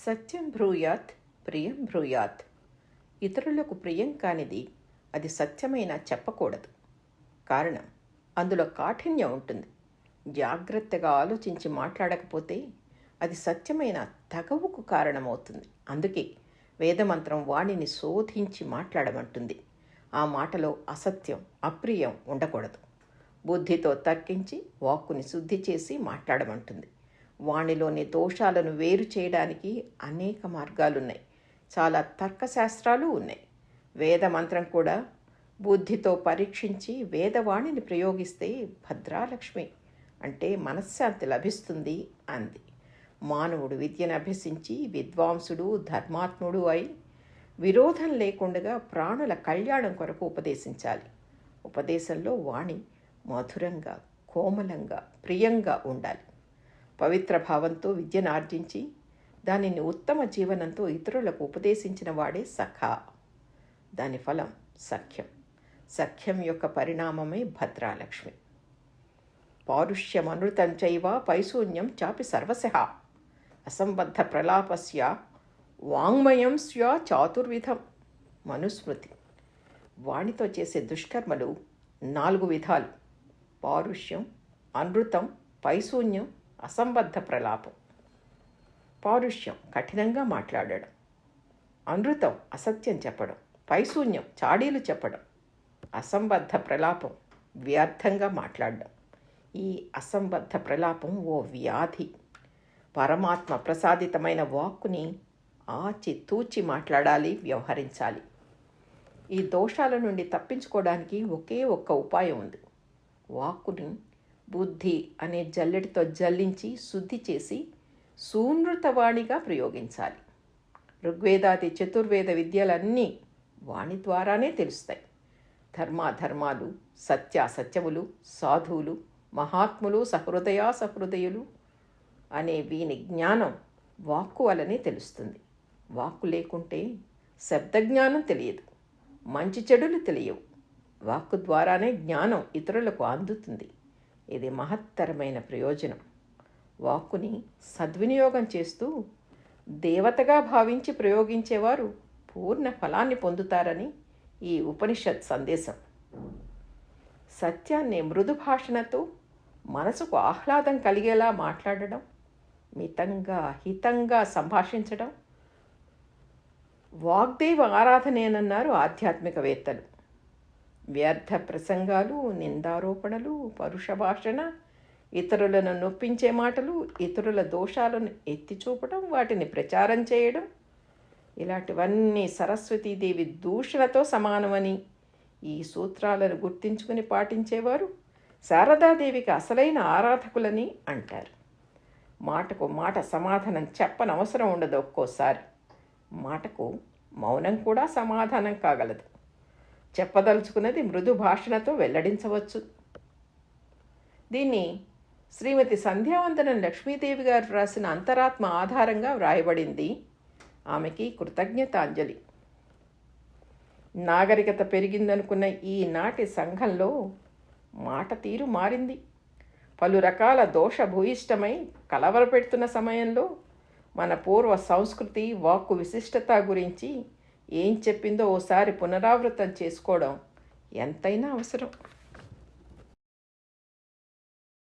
సత్యం బ్రూయాత్ ప్రియం బ్రూయాత్. ఇతరులకు ప్రియం కానిది అది సత్యమైన చెప్పకూడదు. కారణం, అందులో కాఠిన్యం ఉంటుంది. జాగ్రత్తగా ఆలోచించి మాట్లాడకపోతే అది సత్యమైన తగవుకు కారణమవుతుంది. అందుకే వేదమంత్రం వాణిని శోధించి మాట్లాడమంటుంది. ఆ మాటలో అసత్యం, అప్రియం ఉండకూడదు. బుద్ధితో తర్కించి వాక్కుని శుద్ధి చేసి మాట్లాడమంటుంది. వాణిలోని దోషాలను వేరు చేయడానికి అనేక మార్గాలున్నాయి. చాలా తర్కశాస్త్రాలు ఉన్నాయి. వేదమంత్రం కూడా బుద్ధితో పరీక్షించి వేదవాణిని ప్రయోగిస్తే భద్రాలక్ష్మి అంటే మనశ్శాంతి లభిస్తుంది అంది. మానవుడు విద్యను అభ్యసించి విద్వాంసుడు, ధర్మాత్ముడు అయి విరోధం లేకుండా ప్రాణుల కళ్యాణం కొరకు ఉపదేశించాలి. ఉపదేశంలో వాణి మధురంగా, కోమలంగా, ప్రియంగా ఉండాలి. పవిత్ర భావంతో విద్యను ఆర్జించి దానిని ఉత్తమ జీవనంతో ఇతరులకు ఉపదేశించిన వాడే సఖా. దాని ఫలం సఖ్యం. సఖ్యం యొక్క పరిణామమే భద్రాలక్ష్మి. పారుష్యమనృతం చైవ పైశూన్యం చాపి సర్వశః అసంబద్ధ ప్రలాపస్య వాంగ్మయం స్యా చాతుర్విధం. మనుస్మృతి. వాణితో చేసే దుష్కర్మలు 4 విధాలు: పారుష్యం, అనృతం, పైశూన్యం, అసంబద్ధ ప్రలాపం. పారుష్యం కఠినంగా మాట్లాడడం, అనృతం అసత్యం చెప్పడం, పైశూన్యం చాడీలు చెప్పడం, అసంబద్ధ ప్రలాపం వ్యర్థంగా మాట్లాడడం. ఈ అసంబద్ధ ప్రలాపం ఓ వ్యాధి. పరమాత్మ ప్రసాదితమైన వాక్కుని ఆచి తూచి మాట్లాడాలి, వ్యవహరించాలి. ఈ దోషాల నుండి తప్పించుకోవడానికి ఒకే ఒక్క ఉపాయం ఉంది. వాక్కుని బుద్ధి అనే జల్లెడితో జల్లించి శుద్ధి చేసి సూనృతవాణిగా ప్రయోగించాలి. ఋగ్వేదాది చతుర్వేద విద్యలన్నీ వాణి ద్వారానే తెలుస్తాయి. ధర్మాధర్మాలు, సత్యాసత్యములు, సాధువులు, మహాత్ములు, సహృదయులు అనే వీని జ్ఞానం వాక్కు వలనే తెలుస్తుంది. వాక్కు లేకుంటే శబ్దజ్ఞానం తెలియదు, మంచి చెడులు తెలియవు. వాక్కు ద్వారానే జ్ఞానం ఇతరులకు అందుతుంది. ఇది మహత్తరమైన ప్రయోజనం. వాక్కుని సద్వినియోగం చేస్తూ దేవతగా భావించి ప్రయోగించేవారు పూర్ణ ఫలాన్ని పొందుతారని ఈ ఉపనిషత్ సందేశం. సత్యాన్ని మృదు భాషణతో మనసుకు ఆహ్లాదం కలిగేలా మాట్లాడడం, మితంగా హితంగా సంభాషించడం వాగ్దేవ ఆరాధనేనన్నారు ఆధ్యాత్మికవేత్తలు. వ్యర్థ ప్రసంగాలు, నిందారోపణలు, పరుష భాషణ, ఇతరులను నొప్పించే మాటలు, ఇతరుల దోషాలను ఎత్తి చూపడం, వాటిని ప్రచారం చేయడం, ఇలాంటివన్నీ సరస్వతీదేవి దూషణతో సమానమని ఈ సూత్రాలను గుర్తించుకుని పాటించేవారు శారదాదేవికి అసలైన ఆరాధకులని అంటారు. మాటకు మాట సమాధానం చెప్పనవసరం ఉండదు. ఒక్కోసారి మాటకు మౌనం కూడా సమాధానం కాగలదు. చెప్పదలుచుకున్నది మృదు భాషణతో వెల్లడించవచ్చు. దీన్ని శ్రీమతి సంధ్యావందనం లక్ష్మీదేవి గారు రాసిన అంతరాత్మ ఆధారంగా వ్రాయబడింది. ఆమెకి కృతజ్ఞతాంజలి. నాగరికత పెరిగిందనుకున్న ఈనాటి సంఘంలో మాట తీరు మారింది. పలు రకాల దోషభూయిష్టమై కలవరపెడుతున్న సమయంలో మన పూర్వ సంస్కృతి, వాక్కు విశిష్టత గురించి ఏం చెప్పిందో ఓసారి పునరావృతం చేసుకోవడం ఎంతైనా అవసరం.